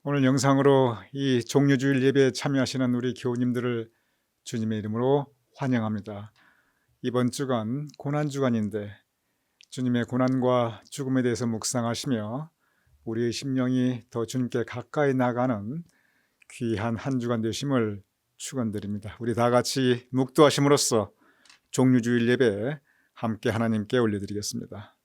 오늘 영상으로 이 종료주일 예배에 참여하시는 우리 교우님들을 주님의 이름으로 환영합니다. 이번 주간 고난주간인데 주님의 고난과 죽음에 대해서 묵상하시며 우리의 심령이 더 주님께 가까이 나가는 귀한 한 주간 되심을 축원드립니다. 우리 다 같이 묵도하심으로써 종료주일 예배 함께 하나님께 올려드리겠습니다.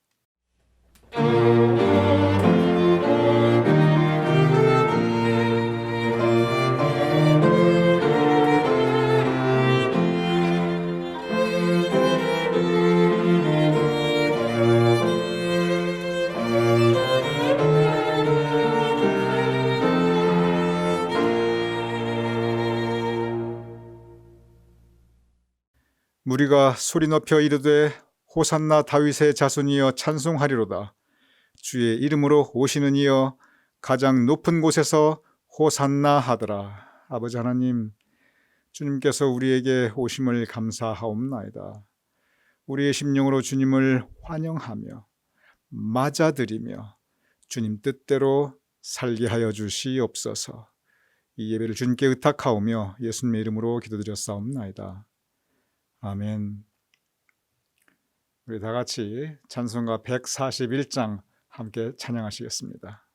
무리가 소리 높여 이르되 호산나 다윗의 자손이여 찬송하리로다. 주의 이름으로 오시는 이여 가장 높은 곳에서 호산나 하더라. 아버지 하나님, 주님께서 우리에게 오심을 감사하옵나이다. 우리의 심령으로 주님을 환영하며 맞아들이며 주님 뜻대로 살게 하여 주시옵소서. 이 예배를 주님께 의탁하오며 예수님의 이름으로 기도드렸사옵나이다. 아멘. 우리 다 같이 찬송가 141장 함께 찬양하시겠습니다.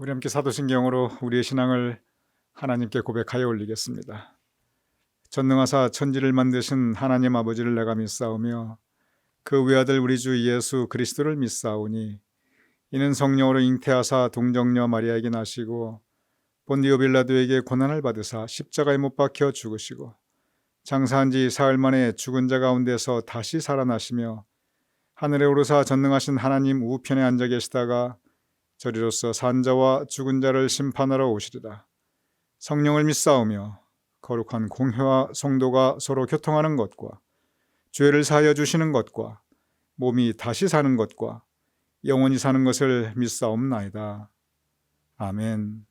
우리 함께 사도신경으로 우리의 신앙을 하나님께 고백하여 올리겠습니다. 전능하사 천지를 만드신 하나님 아버지를 내가 믿사오며 그 외아들 우리 주 예수 그리스도를 믿사오니 이는 성령으로 잉태하사 동정녀 마리아에게 나시고 본디오 빌라도에게 고난을 받으사 십자가에 못 박혀 죽으시고 장사한 지 사흘 만에 죽은 자 가운데서 다시 살아나시며 하늘에 오르사 전능하신 하나님 우편에 앉아 계시다가 저리로서 산자와 죽은 자를 심판하러 오시리라. 성령을 믿사오며 거룩한 공회와 성도가 서로 교통하는 것과 죄를 사하여 주시는 것과 몸이 다시 사는 것과 영원히 사는 것을 믿사옵나이다. 아멘.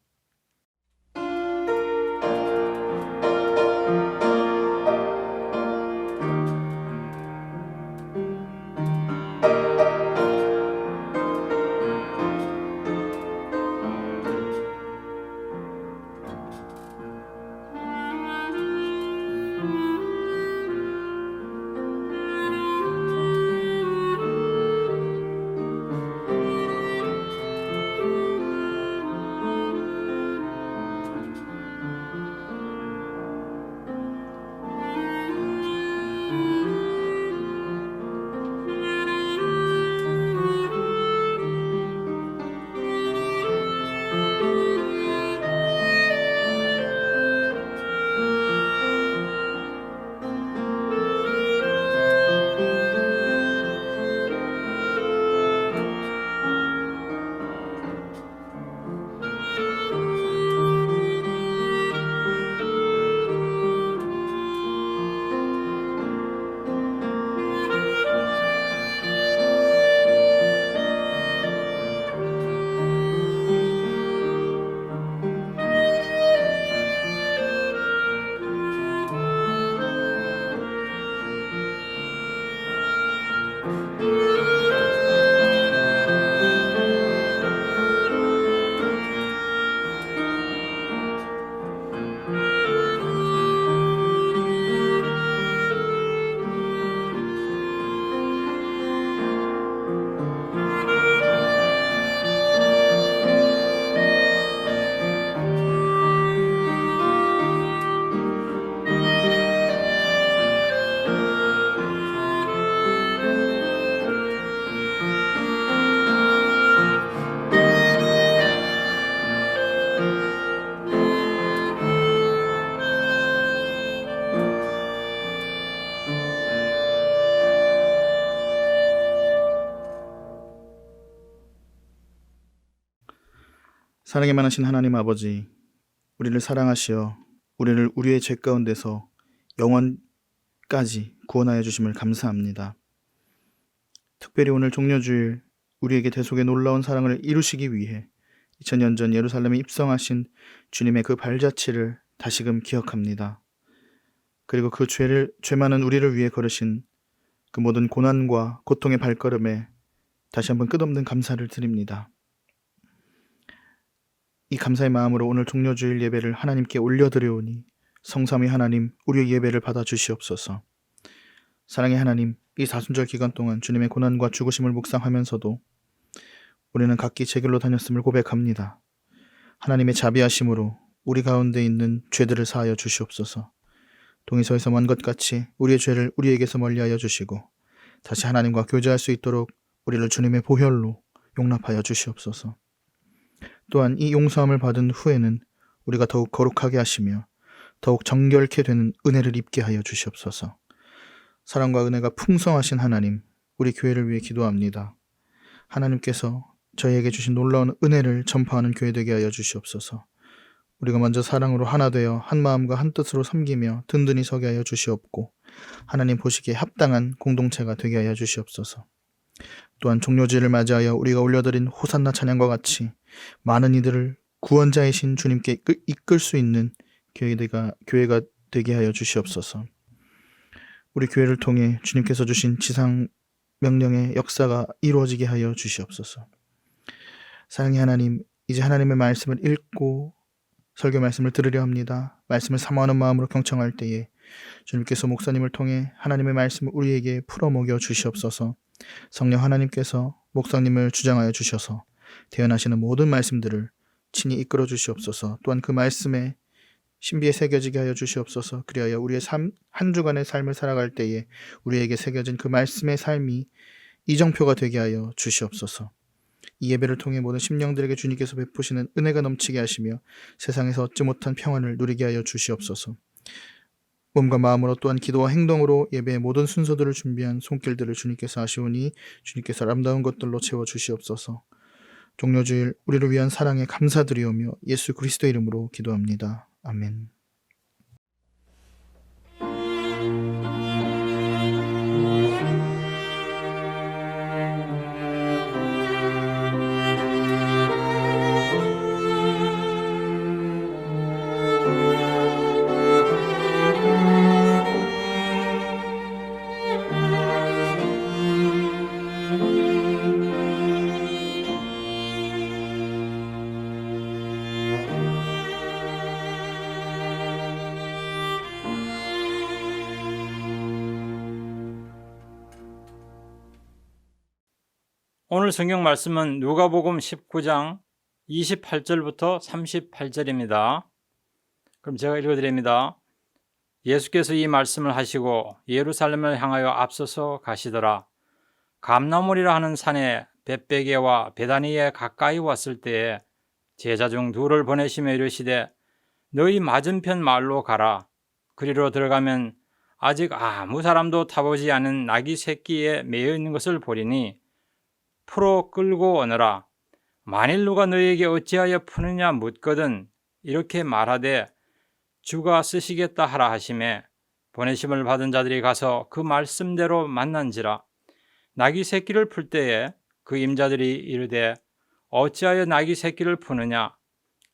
사랑이 많으신 하나님 아버지, 우리를 사랑하시어 우리를 우리의 죄 가운데서 영원까지 구원하여 주심을 감사합니다. 특별히 오늘 종려주일 우리에게 대속의 놀라운 사랑을 이루시기 위해 2000년 전 예루살렘에 입성하신 주님의 그 발자취를 다시금 기억합니다. 그리고 그 죄 많은 우리를 위해 걸으신 그 모든 고난과 고통의 발걸음에 다시 한번 끝없는 감사를 드립니다. 이 감사의 마음으로 오늘 종려주일 예배를 하나님께 올려드려오니 성삼위 하나님, 우리의 예배를 받아주시옵소서. 사랑의 하나님, 이 사순절 기간 동안 주님의 고난과 죽으심을 묵상하면서도 우리는 각기 제 길로 다녔음을 고백합니다. 하나님의 자비하심으로 우리 가운데 있는 죄들을 사하여 주시옵소서. 동에서에서 먼 것 같이 우리의 죄를 우리에게서 멀리하여 주시고 다시 하나님과 교제할 수 있도록 우리를 주님의 보혈로 용납하여 주시옵소서. 또한 이 용서함을 받은 후에는 우리가 더욱 거룩하게 하시며 더욱 정결케 되는 은혜를 입게 하여 주시옵소서. 사랑과 은혜가 풍성하신 하나님, 우리 교회를 위해 기도합니다. 하나님께서 저희에게 주신 놀라운 은혜를 전파하는 교회 되게 하여 주시옵소서. 우리가 먼저 사랑으로 하나 되어 한 마음과 한 뜻으로 섬기며 든든히 서게 하여 주시옵고 하나님 보시기에 합당한 공동체가 되게 하여 주시옵소서. 또한 종료제를 맞이하여 우리가 올려드린 호산나 찬양과 같이 많은 이들을 구원자이신 주님께 이끌 수 있는 교회가 되게 하여 주시옵소서. 우리 교회를 통해 주님께서 주신 지상 명령의 역사가 이루어지게 하여 주시옵소서. 사랑의 하나님, 이제 하나님의 말씀을 읽고 설교 말씀을 들으려 합니다. 말씀을 사모하는 마음으로 경청할 때에 주님께서 목사님을 통해 하나님의 말씀을 우리에게 풀어먹여 주시옵소서. 성령 하나님께서 목사님을 주장하여 주셔서 대언하시는 모든 말씀들을 친히 이끌어 주시옵소서. 또한 그 말씀에 신비에 새겨지게 하여 주시옵소서. 그리하여 우리의 한 주간의 삶을 살아갈 때에 우리에게 새겨진 그 말씀의 삶이 이정표가 되게 하여 주시옵소서. 이 예배를 통해 모든 심령들에게 주님께서 베푸시는 은혜가 넘치게 하시며 세상에서 얻지 못한 평안을 누리게 하여 주시옵소서. 몸과 마음으로 또한 기도와 행동으로 예배의 모든 순서들을 준비한 손길들을 주님께서 아시오니 주님께서 아름다운 것들로 채워 주시옵소서. 종료주일 우리를 위한 사랑에 감사드리오며 예수 그리스도의 이름으로 기도합니다. 아멘. 오늘 성경 말씀은 누가복음 19장 28절부터 38절입니다. 그럼 제가 읽어드립니다. 예수께서 이 말씀을 하시고 예루살렘을 향하여 앞서서 가시더라. 감나무리라 하는 산에 벳베게와 베다니에 가까이 왔을 때에 제자 중 둘을 보내시며 이르시되 너희 맞은편 마을로 가라. 그리로 들어가면 아직 아무 사람도 타보지 않은 나귀 새끼에 매여 있는 것을 보리니 풀어 끌고 오너라. 만일 누가 너희에게 어찌하여 푸느냐 묻거든 이렇게 말하되 주가 쓰시겠다 하라 하시매 보내심을 받은 자들이 가서 그 말씀대로 만난지라. 나귀 새끼를 풀 때에 그 임자들이 이르되 어찌하여 나귀 새끼를 푸느냐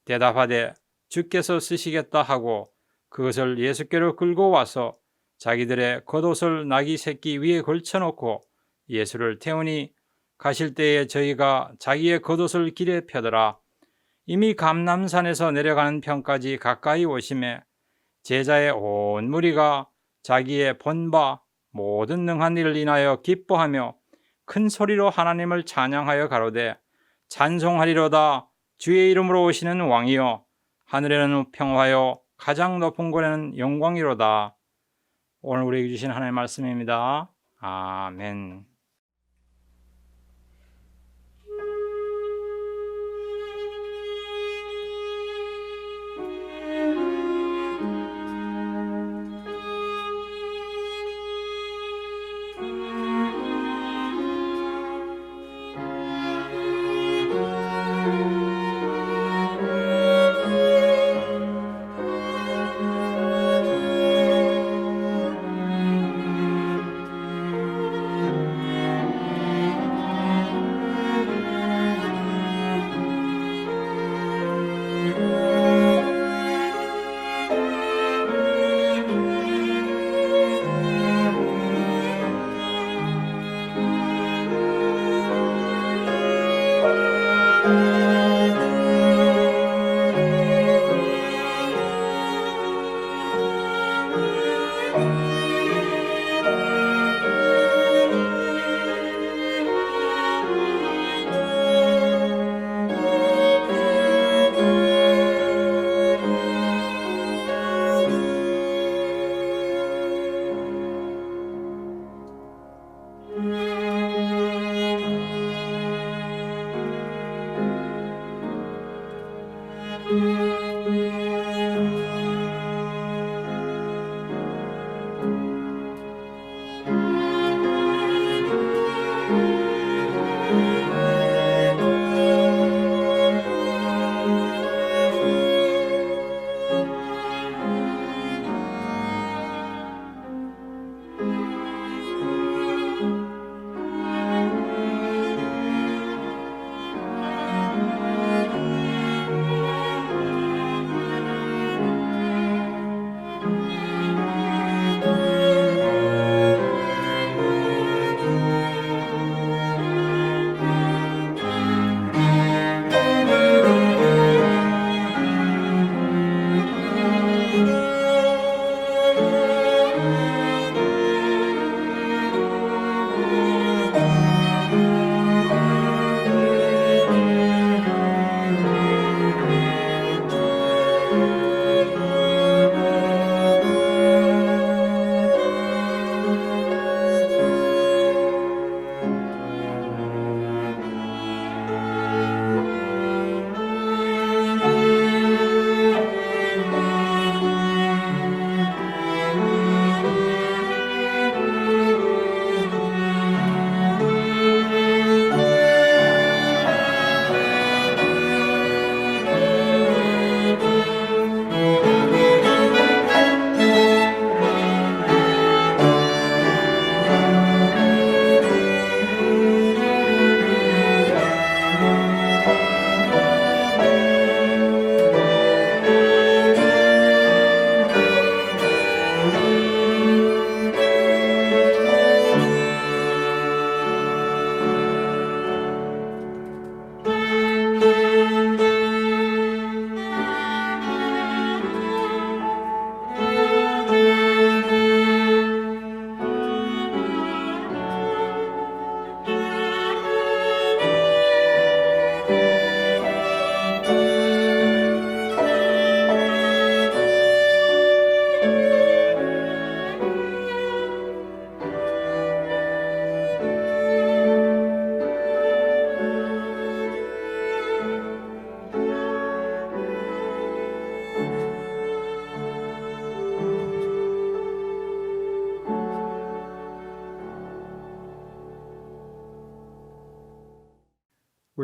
대답하되 주께서 쓰시겠다 하고 그것을 예수께로 끌고 와서 자기들의 겉옷을 나귀 새끼 위에 걸쳐놓고 예수를 태우니 가실 때에 저희가 자기의 겉옷을 길에 펴더라. 이미 감람산에서 내려가는 편까지 가까이 오심에 제자의 온 무리가 자기의 본바 모든 능한 일을 인하여 기뻐하며 큰 소리로 하나님을 찬양하여 가로되 찬송하리로다. 주의 이름으로 오시는 왕이여 하늘에는 평화요 가장 높은 곳에는 영광이로다. 오늘 우리에게 주신 하나님의 말씀입니다. 아멘.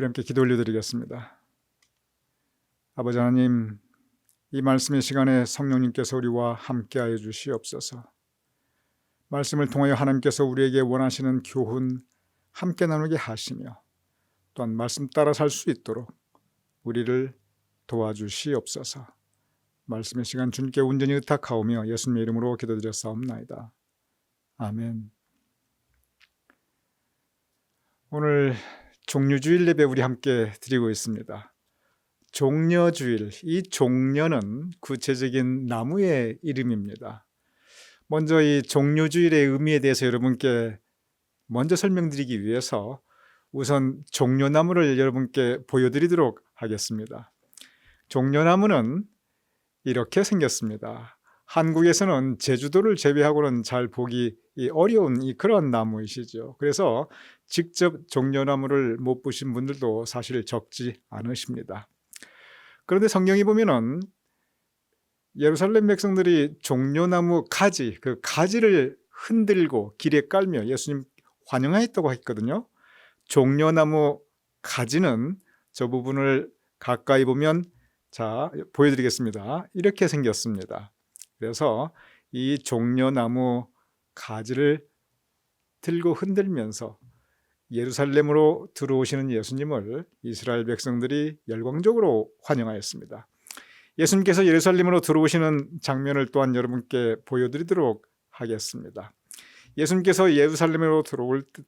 우리 함께 기도 올려드리겠습니다. 아버지 하나님, 이 말씀의 시간에 성령님께서 우리와 함께하여 주시옵소서. 말씀을 통하여 하나님께서 우리에게 원하시는 교훈 함께 나누게 하시며 또한 말씀 따라 살 수 있도록 우리를 도와주시옵소서. 말씀의 시간 주님께 온전히 의탁하오며 예수님의 이름으로 기도드렸사옵나이다. 아멘. 오늘 종려주일 예배 우리 함께 드리고 있습니다. 종려주일, 이 종려는 구체적인 나무의 이름입니다. 먼저 이 종려주일의 의미에 대해서 여러분께 먼저 설명드리기 위해서 우선 종려나무를 여러분께 보여드리도록 하겠습니다. 종려나무는 이렇게 생겼습니다. 한국에서는 제주도를 제외하고는 잘 보기 어려운 그런 나무이시죠. 그래서 직접 종려나무를 못 보신 분들도 사실 적지 않으십니다. 그런데 성경에 보면은 예루살렘 백성들이 종려나무 가지, 그 가지를 흔들고 길에 깔며 예수님 환영하였다고 했거든요. 종려나무 가지는 저 부분을 가까이 보면 자, 보여드리겠습니다. 이렇게 생겼습니다. 그래서 이 종려나무 가지를 들고 흔들면서 예루살렘으로 들어오시는 예수님을 이스라엘 백성들이 열광적으로 환영하였습니다. 예수님께서 예루살렘으로 들어오시는 장면을 또한 여러분께 보여드리도록 하겠습니다. 예수님께서 예루살렘으로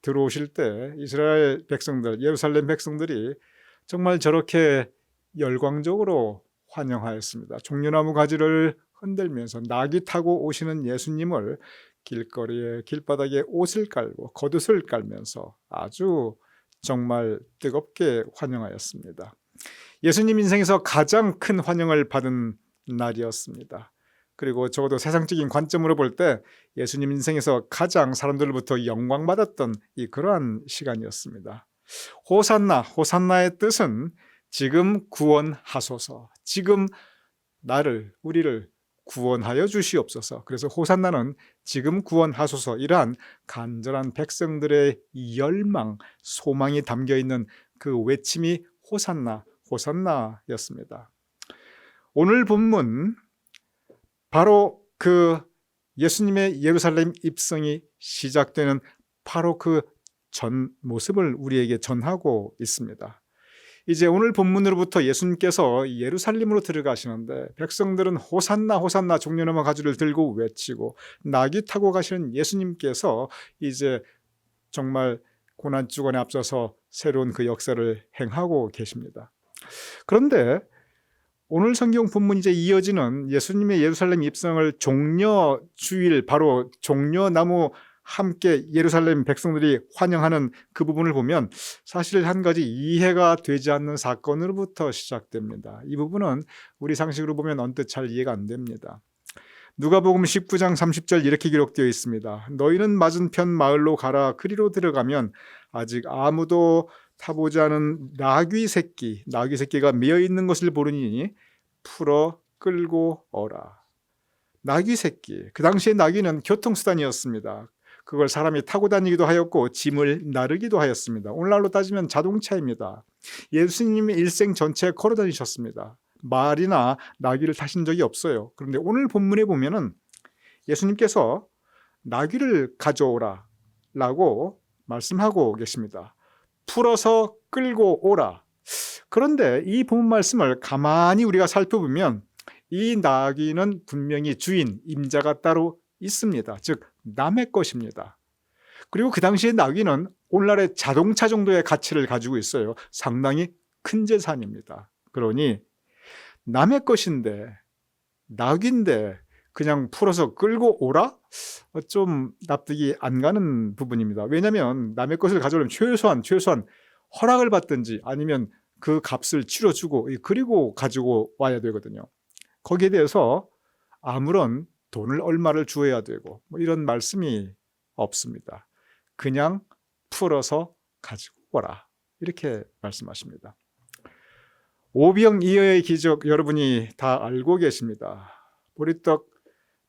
들어오실 때 이스라엘 백성들, 예루살렘 백성들이 정말 저렇게 열광적으로 환영하였습니다. 종려나무 가지를 흔들면서 나귀 타고 오시는 예수님을 길거리에 길바닥에 옷을 깔고 겉옷을 깔면서 아주 정말 뜨겁게 환영하였습니다. 예수님 인생에서 가장 큰 환영을 받은 날이었습니다. 그리고 적어도 세상적인 관점으로 볼 때 예수님 인생에서 가장 사람들로부터 영광받았던 그러한 시간이었습니다. 호산나, 호산나의 뜻은 지금 구원하소서, 지금 우리를 구원하여 주시옵소서. 그래서 호산나는 지금 구원하소서, 이러한 간절한 백성들의 열망, 소망이 담겨있는 그 외침이 호산나, 호산나였습니다. 오늘 본문 바로 그 예수님의 예루살렘 입성이 시작되는 바로 그 전 모습을 우리에게 전하고 있습니다. 이제 오늘 본문으로부터 예수님께서 예루살렘으로 들어가시는데 백성들은 호산나 호산나 종려나무 가지를 들고 외치고 나귀 타고 가시는 예수님께서 이제 정말 고난주간에 앞서서 새로운 그 역사를 행하고 계십니다. 그런데 오늘 성경 본문 이제 이어지는 예수님의 예루살렘 입성을 종려주일, 바로 종려나무 함께 예루살렘 백성들이 환영하는 그 부분을 보면 사실 한 가지 이해가 되지 않는 사건으로부터 시작됩니다. 이 부분은 우리 상식으로 보면 언뜻 잘 이해가 안 됩니다. 누가복음 19장 30절 이렇게 기록되어 있습니다. 너희는 맞은편 마을로 가라. 그리로 들어가면 아직 아무도 타보지 않은 나귀 새끼가 메어 있는 것을 보르니 풀어 끌고 오라. 나귀 새끼, 그 당시에 나귀는 교통수단이었습니다. 그걸 사람이 타고 다니기도 하였고 짐을 나르기도 하였습니다. 오늘날로 따지면 자동차입니다. 예수님의 일생 전체에 걸어 다니셨습니다. 말이나 나귀를 타신 적이 없어요. 그런데 오늘 본문에 보면은 예수님께서 나귀를 가져오라 라고 말씀하고 계십니다. 풀어서 끌고 오라. 그런데 이 본문 말씀을 가만히 우리가 살펴보면 이 나귀는 분명히 주인, 임자가 따로 있습니다. 즉 남의 것입니다. 그리고 그 당시에 나귀는 오늘날의 자동차 정도의 가치를 가지고 있어요. 상당히 큰 재산입니다. 그러니 남의 것인데, 나귀인데 그냥 풀어서 끌고 오라? 좀 납득이 안 가는 부분입니다. 왜냐하면 남의 것을 가져오려면 최소한 허락을 받든지 아니면 그 값을 치러주고 그리고 가지고 와야 되거든요. 거기에 대해서 아무런 돈을 얼마를 주어야 되고 이런 말씀이 없습니다. 그냥 풀어서 가지고 오라, 이렇게 말씀하십니다. 오병이어의 기적 여러분이 다 알고 계십니다. 보리떡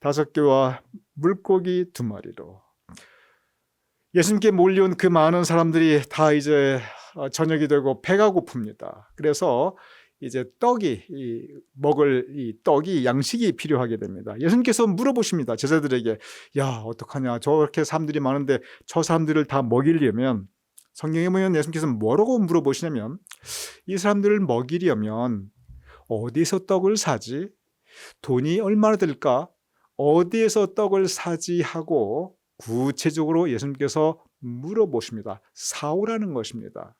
5개와 물고기 2마리로 예수님께 몰려온 그 많은 사람들이 다 이제 저녁이 되고 배가 고픕니다. 그래서 이제 먹을 떡이 양식이 필요하게 됩니다. 예수님께서 물어보십니다. 제자들에게, 야, 어떡하냐, 저렇게 사람들이 많은데 저 사람들을 다 먹이려면, 성경에 보면 예수님께서 뭐라고 물어보시냐면, 이 사람들을 먹이려면 어디서 떡을 사지? 돈이 얼마나 들까? 어디에서 떡을 사지? 하고 구체적으로 예수님께서 물어보십니다. 사오라는 것입니다.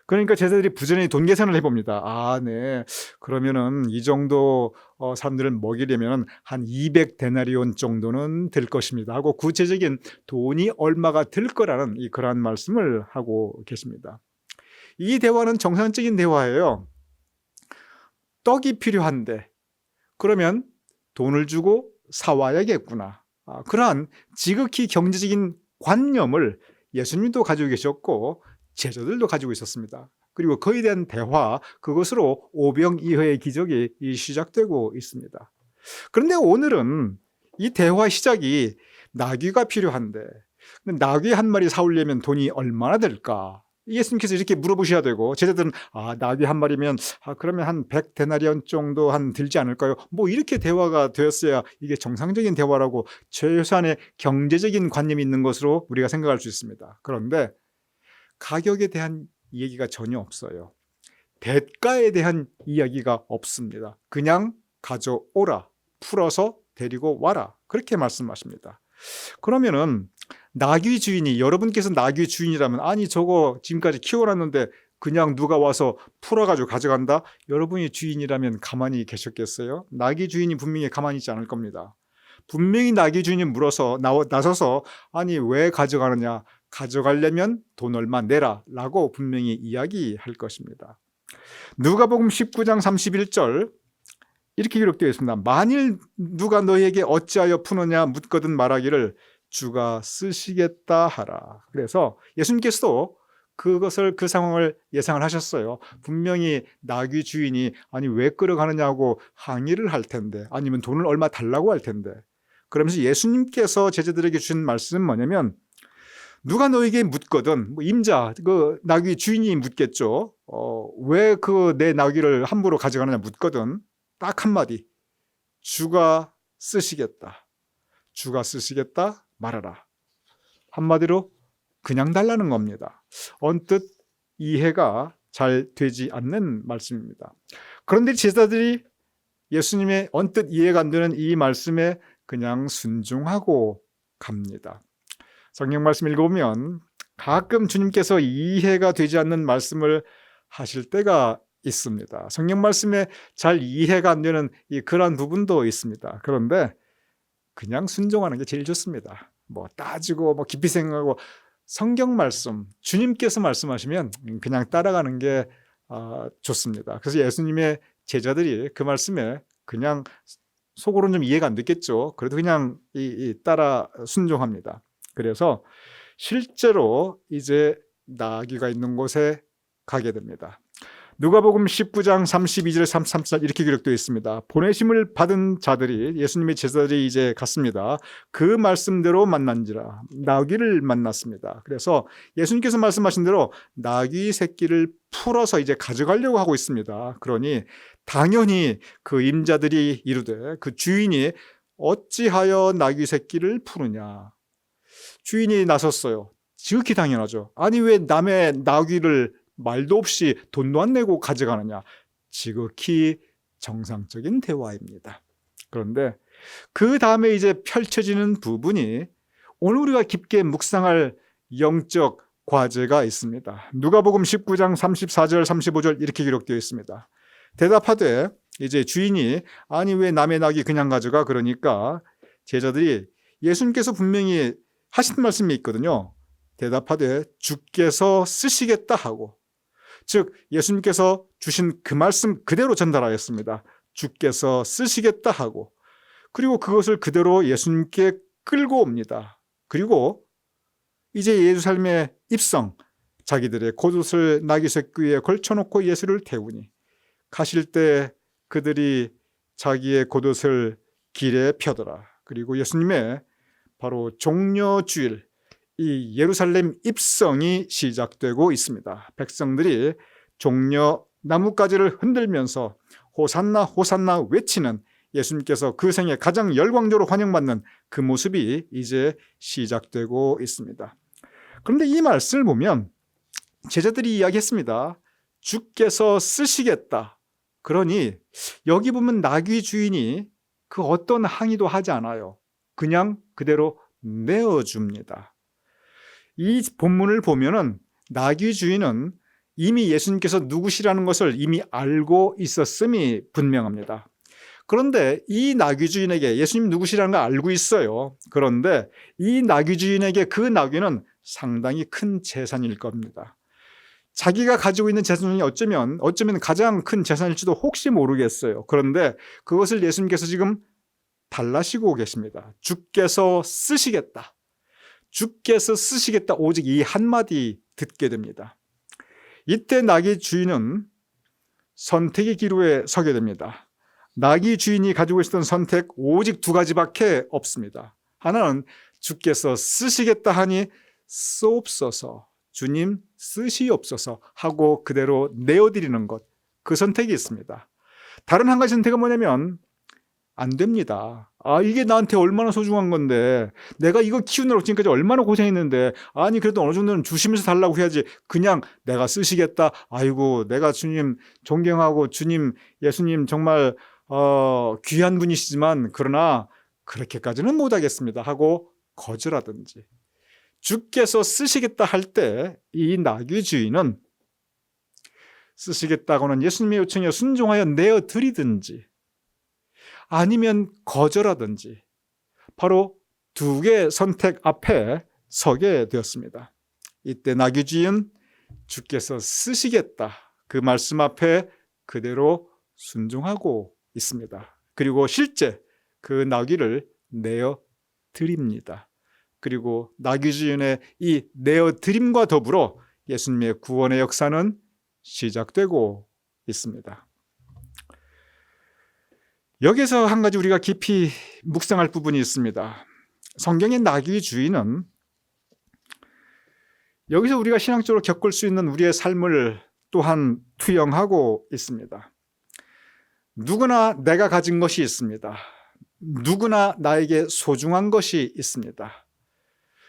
그러니까 제자들이 부지런히 돈 계산을 해봅니다. 아, 네. 그러면은 이 정도 사람들을 먹이려면 한 200데나리온 정도는 들 것입니다. 하고 구체적인 돈이 얼마가 들 거라는 그러한 말씀을 하고 계십니다. 이 대화는 정상적인 대화예요. 떡이 필요한데 그러면 돈을 주고 사와야겠구나. 그러한 지극히 경제적인 관념을 예수님도 가지고 계셨고 제자들도 가지고 있었습니다. 그리고 그에 대한 대화, 그것으로 오병이어의 기적이 시작되고 있습니다. 그런데 오늘은 이 대화 시작이 나귀가 필요한데 나귀 한 마리 사오려면 돈이 얼마나 들까? 예수님께서 이렇게 물어보셔야 되고 제자들은 나귀 한 마리면 그러면 한 100데나리온 정도 들지 않을까요? 이렇게 대화가 되었어야 이게 정상적인 대화라고 최소한의 경제적인 관념이 있는 것으로 우리가 생각할 수 있습니다. 그런데 가격에 대한 얘기가 전혀 없어요. 대가에 대한 이야기가 없습니다. 그냥 가져오라, 풀어서 데리고 와라, 그렇게 말씀하십니다. 그러면은 나귀 주인이, 여러분께서 나귀 주인이라면, 아니 저거 지금까지 키워놨는데 그냥 누가 와서 풀어가지고 가져간다? 여러분이 주인이라면 가만히 계셨겠어요? 나귀 주인이 분명히 가만히 있지 않을 겁니다. 분명히 나귀 주인이 나서서 아니 왜 가져가느냐, 가져가려면 돈 얼마 내라 라고 분명히 이야기할 것입니다. 누가복음 19장 31절 이렇게 기록되어 있습니다. 만일 누가 너희에게 어찌하여 푸느냐 묻거든 말하기를 주가 쓰시겠다 하라. 그래서 예수님께서도 그 상황을 예상을 하셨어요. 분명히 나귀 주인이 아니 왜 끌어가느냐고 항의를 할 텐데, 아니면 돈을 얼마 달라고 할 텐데, 그러면서 예수님께서 제자들에게 주신 말씀은 뭐냐면, 누가 너에게 묻거든, 임자 그 나귀 주인이 묻겠죠. 왜 내 나귀를 함부로 가져가느냐 묻거든, 딱 한마디, 주가 쓰시겠다, 주가 쓰시겠다 말하라. 한마디로 그냥 달라는 겁니다. 언뜻 이해가 잘 되지 않는 말씀입니다. 그런데 제자들이 예수님의 언뜻 이해가 안 되는 이 말씀에 그냥 순종하고 갑니다. 성경 말씀 읽어보면 가끔 주님께서 이해가 되지 않는 말씀을 하실 때가 있습니다. 성경 말씀에 잘 이해가 안 되는 그러한 부분도 있습니다. 그런데 그냥 순종하는 게 제일 좋습니다. 따지고 깊이 생각하고, 성경 말씀, 주님께서 말씀하시면 그냥 따라가는 게 좋습니다. 그래서 예수님의 제자들이 그 말씀에 그냥 속으로는 좀 이해가 안 됐겠죠. 그래도 그냥 따라 순종합니다. 그래서 실제로 이제 나귀가 있는 곳에 가게 됩니다. 누가복음 19장 32절 33절 이렇게 기록되어 있습니다. 보내심을 받은 자들이, 예수님의 제자들이 이제 갔습니다. 그 말씀대로 만난지라, 나귀를 만났습니다. 그래서 예수님께서 말씀하신 대로 나귀 새끼를 풀어서 이제 가져가려고 하고 있습니다. 그러니 당연히 그 임자들이 이르되, 그 주인이 어찌하여 나귀 새끼를 푸느냐. 주인이 나섰어요. 지극히 당연하죠. 아니 왜 남의 나귀를 말도 없이 돈도 안 내고 가져가느냐. 지극히 정상적인 대화입니다. 그런데 그 다음에 이제 펼쳐지는 부분이 오늘 우리가 깊게 묵상할 영적 과제가 있습니다. 누가복음 19장 34절 35절 이렇게 기록되어 있습니다. 대답하되, 이제 주인이 아니 왜 남의 나귀 그냥 가져가? 그러니까 제자들이 예수님께서 분명히 하신 말씀이 있거든요. 대답하되 주께서 쓰시겠다 하고, 즉 예수님께서 주신 그 말씀 그대로 전달하였습니다. 주께서 쓰시겠다 하고, 그리고 그것을 그대로 예수님께 끌고 옵니다. 그리고 이제 예루살렘에 입성, 자기들의 겉옷을 나귀 새끼 위에 걸쳐놓고 예수를 태우니, 가실 때 그들이 자기의 겉옷을 길에 펴더라. 그리고 예수님의 바로 종려주일, 이 예루살렘 입성이 시작되고 있습니다. 백성들이 종려 나뭇가지를 흔들면서 호산나 호산나 외치는, 예수님께서 그 생에 가장 열광적으로 환영받는 그 모습이 이제 시작되고 있습니다. 그런데 이 말씀을 보면 제자들이 이야기했습니다. 주께서 쓰시겠다. 그러니 여기 보면 나귀 주인이 그 어떤 항의도 하지 않아요. 그냥 그대로 내어줍니다. 이 본문을 보면은 나귀 주인은 이미 예수님께서 누구시라는 것을 이미 알고 있었음이 분명합니다. 그런데 이 나귀 주인에게, 예수님 누구시라는 걸 알고 있어요. 그런데 이 나귀 주인에게 그 나귀는 상당히 큰 재산일 겁니다. 자기가 가지고 있는 재산이 어쩌면 가장 큰 재산일지도 혹시 모르겠어요. 그런데 그것을 예수님께서 지금 달라시고 계십니다. 주께서 쓰시겠다. 주께서 쓰시겠다. 오직 이 한마디 듣게 됩니다. 이때 나귀 주인은 선택의 기로에 서게 됩니다. 나귀 주인이 가지고 있었던 선택 오직 두 가지밖에 없습니다. 하나는 주께서 쓰시겠다 하니 쓰옵소서, 주님 쓰시옵소서 하고 그대로 내어드리는 것, 그 선택이 있습니다. 다른 한 가지 선택은 뭐냐면, 안 됩니다. 이게 나한테 얼마나 소중한 건데, 내가 이거 키우느라고 지금까지 얼마나 고생했는데, 아니 그래도 어느 정도는 주시면서 달라고 해야지, 그냥 내가 쓰시겠다, 아이고 내가 주님 존경하고 주님 예수님 정말 귀한 분이시지만 그러나 그렇게까지는 못하겠습니다 하고 거절하든지, 주께서 쓰시겠다 할 때 이 나귀 주인은 쓰시겠다고는 예수님의 요청에 순종하여 내어드리든지 아니면 거절하든지 바로 두 개의 선택 앞에 서게 되었습니다. 이때 나귀주인 주께서 쓰시겠다 그 말씀 앞에 그대로 순종하고 있습니다. 그리고 실제 그 나귀를 내어 드립니다. 그리고 나귀주인의 이 내어 드림과 더불어 예수님의 구원의 역사는 시작되고 있습니다. 여기서 한 가지 우리가 깊이 묵상할 부분이 있습니다. 성경의 나귀주인은 여기서 우리가 신앙적으로 겪을 수 있는 우리의 삶을 또한 투영하고 있습니다. 누구나 내가 가진 것이 있습니다. 누구나 나에게 소중한 것이 있습니다.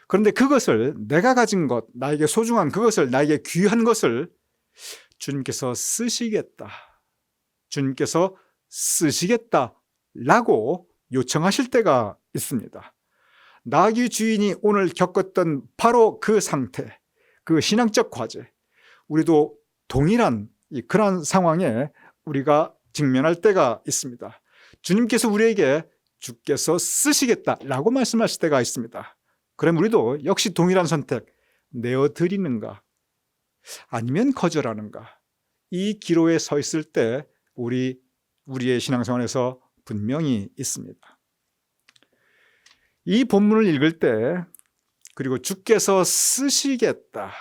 그런데 그것을 내가 가진 것, 나에게 소중한 그것을, 나에게 귀한 것을 주님께서 쓰시겠다. 주님께서 쓰시겠다라고 요청하실 때가 있습니다. 나귀 주인이 오늘 겪었던 바로 그 상태, 그 신앙적 과제, 우리도 동일한 그런 상황에 우리가 직면할 때가 있습니다. 주님께서 우리에게 주께서 쓰시겠다라고 말씀하실 때가 있습니다. 그럼 우리도 역시 동일한 선택, 내어드리는가 아니면 거절하는가, 이 기로에 서 있을 때 우리의 신앙생활에서 분명히 있습니다. 이 본문을 읽을 때 그리고 주께서 쓰시겠다,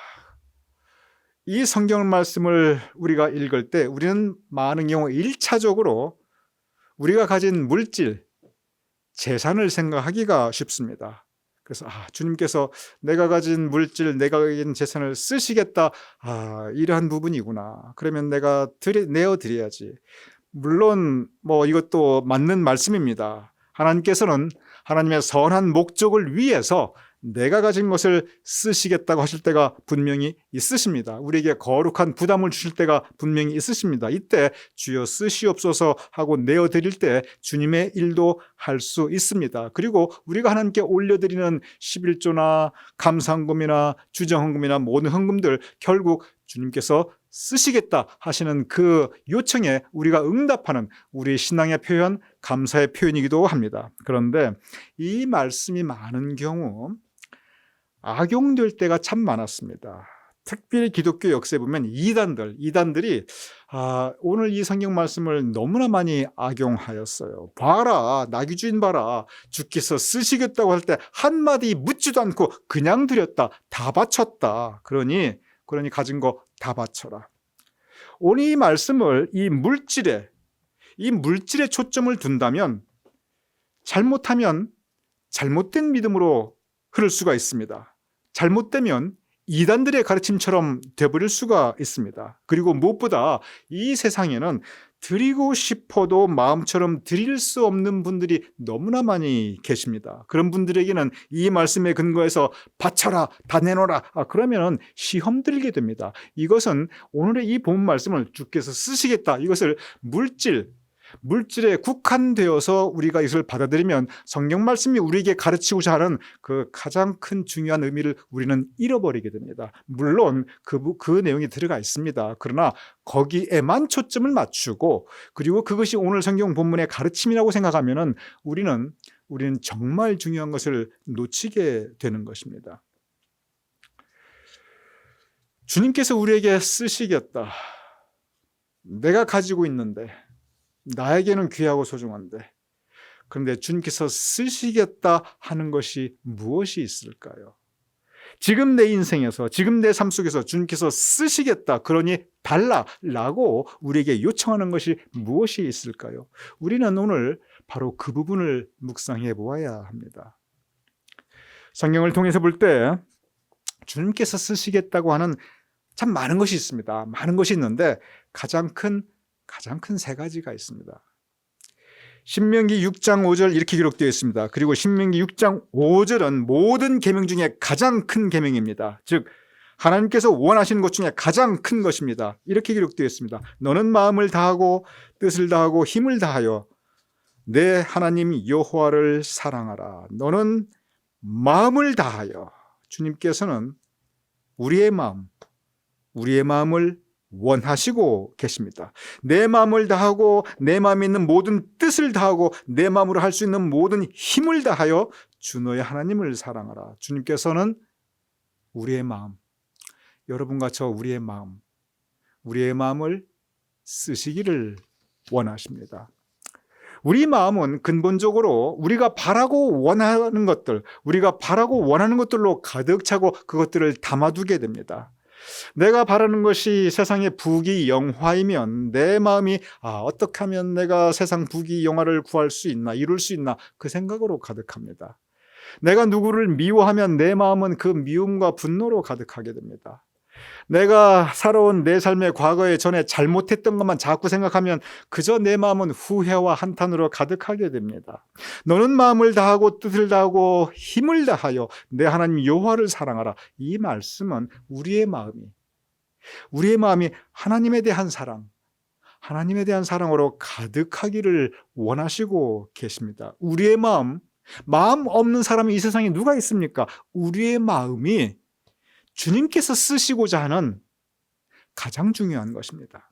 이 성경 말씀을 우리가 읽을 때 우리는 많은 경우 1차적으로 우리가 가진 물질, 재산을 생각하기가 쉽습니다. 그래서 주님께서 내가 가진 물질, 내가 가진 재산을 쓰시겠다, 이러한 부분이구나. 그러면 내가 내어드려야지. 물론 이것도 맞는 말씀입니다. 하나님께서는 하나님의 선한 목적을 위해서 내가 가진 것을 쓰시겠다고 하실 때가 분명히 있으십니다. 우리에게 거룩한 부담을 주실 때가 분명히 있으십니다. 이때 주여 쓰시옵소서 하고 내어드릴 때 주님의 일도 할 수 있습니다. 그리고 우리가 하나님께 올려드리는 11조나 감사헌금이나 주정헌금이나 모든 헌금들 결국 주님께서 쓰시겠다 하시는 그 요청에 우리가 응답하는 우리 신앙의 표현, 감사의 표현이기도 합니다. 그런데 이 말씀이 많은 경우 악용될 때가 참 많았습니다. 특별히 기독교 역사에 보면 이단들이 오늘 이 성경 말씀을 너무나 많이 악용하였어요. 봐라, 나귀주인 봐라, 주께서 쓰시겠다고 할 때 한마디 묻지도 않고 그냥 드렸다, 다 바쳤다. 그러니 가진 거 다 바쳐라. 오늘 이 말씀을 이 물질에 초점을 둔다면 잘못하면 잘못된 믿음으로 흐를 수가 있습니다. 잘못되면 이단들의 가르침처럼 되버릴 수가 있습니다. 그리고 무엇보다 이 세상에는 드리고 싶어도 마음처럼 드릴 수 없는 분들이 너무나 많이 계십니다. 그런 분들에게는 이 말씀에 근거해서 바쳐라, 다 내놓아라, 그러면 시험 들게 됩니다. 이것은 오늘의 이 본 말씀을 주께서 쓰시겠다, 이것을 물질에 국한되어서 우리가 이것을 받아들이면 성경 말씀이 우리에게 가르치고자 하는 그 가장 큰 중요한 의미를 우리는 잃어버리게 됩니다. 물론 그 내용이 들어가 있습니다. 그러나 거기에만 초점을 맞추고 그리고 그것이 오늘 성경 본문의 가르침이라고 생각하면 우리는 정말 중요한 것을 놓치게 되는 것입니다. 주님께서 우리에게 쓰시겠다. 내가 가지고 있는데, 나에게는 귀하고 소중한데, 그런데 주님께서 쓰시겠다 하는 것이 무엇이 있을까요? 지금 내 인생에서, 지금 내 삶 속에서 주님께서 쓰시겠다, 그러니 달라라고 우리에게 요청하는 것이 무엇이 있을까요? 우리는 오늘 바로 그 부분을 묵상해 보아야 합니다. 성경을 통해서 볼 때 주님께서 쓰시겠다고 하는 참 많은 것이 있습니다. 많은 것이 있는데 가장 큰 세 가지가 있습니다. 신명기 6장 5절 이렇게 기록되어 있습니다. 그리고 신명기 6장 5절은 모든 계명 중에 가장 큰 계명입니다. 즉 하나님께서 원하시는 것 중에 가장 큰 것입니다. 이렇게 기록되어 있습니다. 너는 마음을 다하고 뜻을 다하고 힘을 다하여 내 하나님 여호와를 사랑하라. 너는 마음을 다하여, 주님께서는 우리의 마음을 원하시고 계십니다. 내 마음을 다하고 내 마음에 있는 모든 뜻을 다하고 내 마음으로 할 수 있는 모든 힘을 다하여 주 너의 하나님을 사랑하라. 주님께서는 우리의 마음, 여러분과 저 우리의 마음을 쓰시기를 원하십니다. 우리 마음은 근본적으로 우리가 바라고 원하는 것들, 우리가 바라고 원하는 것들로 가득 차고 그것들을 담아두게 됩니다. 내가 바라는 것이 세상의 부귀영화이면 내 마음이 어떻게 하면 내가 세상 부귀영화를 구할 수 있나, 이룰 수 있나, 그 생각으로 가득합니다. 내가 누구를 미워하면 내 마음은 그 미움과 분노로 가득하게 됩니다. 내가 살아온 내 삶의 과거에 전에 잘못했던 것만 자꾸 생각하면 그저 내 마음은 후회와 한탄으로 가득하게 됩니다. 너는 마음을 다하고 뜻을 다하고 힘을 다하여 내 하나님 여호와를 사랑하라. 이 말씀은 우리의 마음이 하나님에 대한 사랑으로 가득하기를 원하시고 계십니다. 우리의 마음 없는 사람이 이 세상에 누가 있습니까? 우리의 마음이 주님께서 쓰시고자 하는 가장 중요한 것입니다.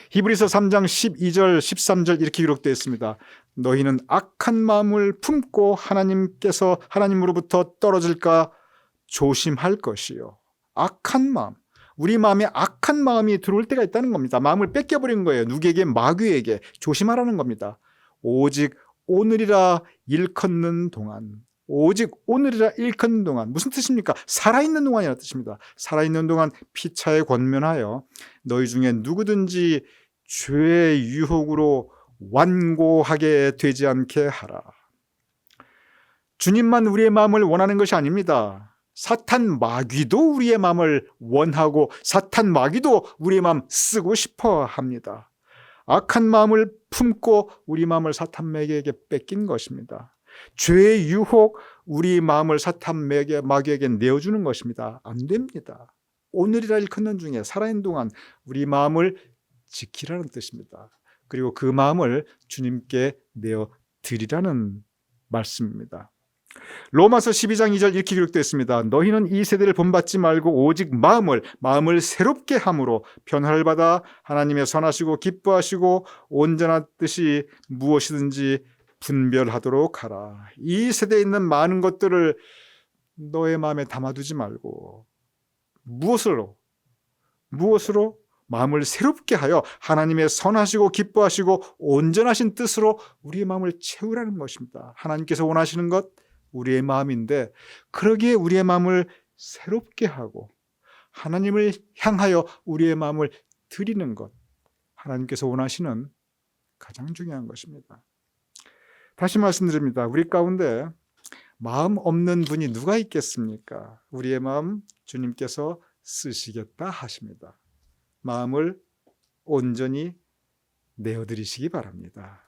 히브리서 3장 12절 13절 이렇게 기록되어 있습니다. 너희는 악한 마음을 품고 하나님으로부터 떨어질까 조심할 것이요. 악한 마음, 우리 마음에 악한 마음이 들어올 때가 있다는 겁니다. 마음을 뺏겨버린 거예요. 누구에게? 마귀에게. 조심하라는 겁니다. 오직 오늘이라 일컫는 동안, 무슨 뜻입니까? 살아있는 동안이라는 뜻입니다. 살아있는 동안 피차에 권면하여 너희 중에 누구든지 죄의 유혹으로 완고하게 되지 않게 하라. 주님만 우리의 마음을 원하는 것이 아닙니다. 사탄 마귀도 우리의 마음을 원하고 사탄 마귀도 우리의 마음 쓰고 싶어 합니다. 악한 마음을 품고 우리 마음을 사탄 마귀에게 뺏긴 것입니다. 죄의 유혹, 우리 마음을 사탄 마귀에게 내어주는 것입니다. 안 됩니다. 오늘이라 일컫는 중에 살아있는 동안 우리 마음을 지키라는 뜻입니다. 그리고 그 마음을 주님께 내어드리라는 말씀입니다. 로마서 12장 2절 이렇게 기록되어 있습니다. 너희는 이 세대를 본받지 말고 오직 마음을 새롭게 함으로 변화를 받아 하나님의 선하시고 기뻐하시고 온전한 뜻이 무엇이든지 분별하도록 하라. 이 세대에 있는 많은 것들을 너의 마음에 담아두지 말고 무엇으로? 마음을 새롭게 하여 하나님의 선하시고 기뻐하시고 온전하신 뜻으로 우리의 마음을 채우라는 것입니다. 하나님께서 원하시는 것 우리의 마음인데 그러기에 우리의 마음을 새롭게 하고 하나님을 향하여 우리의 마음을 드리는 것, 하나님께서 원하시는 가장 중요한 것입니다. 다시 말씀드립니다. 우리 가운데 마음 없는 분이 누가 있겠습니까? 우리의 마음 주님께서 쓰시겠다 하십니다. 마음을 온전히 내어드리시기 바랍니다.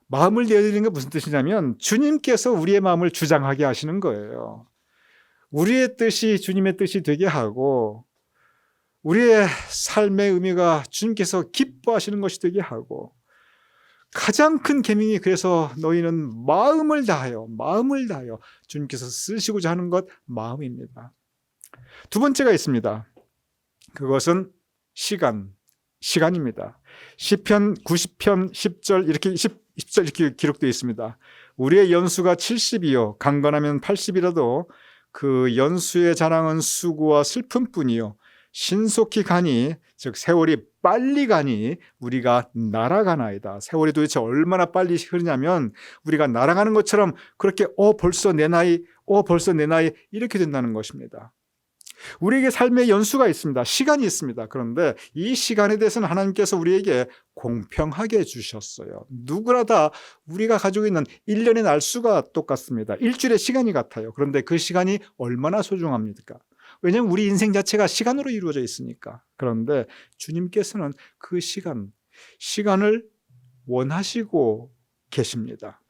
마음을 내어드리는 게 무슨 뜻이냐면 주님께서 우리의 마음을 주장하게 하시는 거예요. 우리의 뜻이 주님의 뜻이 되게 하고 우리의 삶의 의미가 주님께서 기뻐하시는 것이 되게 하고 가장 큰 계명이 그래서 너희는 마음을 다하여 주님께서 쓰시고자 하는 것 마음입니다. 두 번째가 있습니다. 그것은 시간입니다. 시편 90편 10절 이렇게 10절 이렇게 기록되어 있습니다. 우리의 연수가 70이요 강건하면 80이라도 그 연수의 자랑은 수고와 슬픔뿐이요 신속히 가니 즉 세월이 빨리 가니 우리가 날아가나이다. 세월이 도대체 얼마나 빨리 흐르냐면 우리가 날아가는 것처럼 그렇게 벌써 내 나이 이렇게 된다는 것입니다. 우리에게 삶의 연수가 있습니다. 시간이 있습니다. 그런데 이 시간에 대해서는 하나님께서 우리에게 공평하게 주셨어요. 누구나 다 우리가 가지고 있는 1년의 날수가 똑같습니다. 일주일의 시간이 같아요. 그런데 그 시간이 얼마나 소중합니까? 왜냐하면 우리 인생 자체가 시간으로 이루어져 있으니까. 그런데 주님께서는 그 시간을 원하시고 계십니다.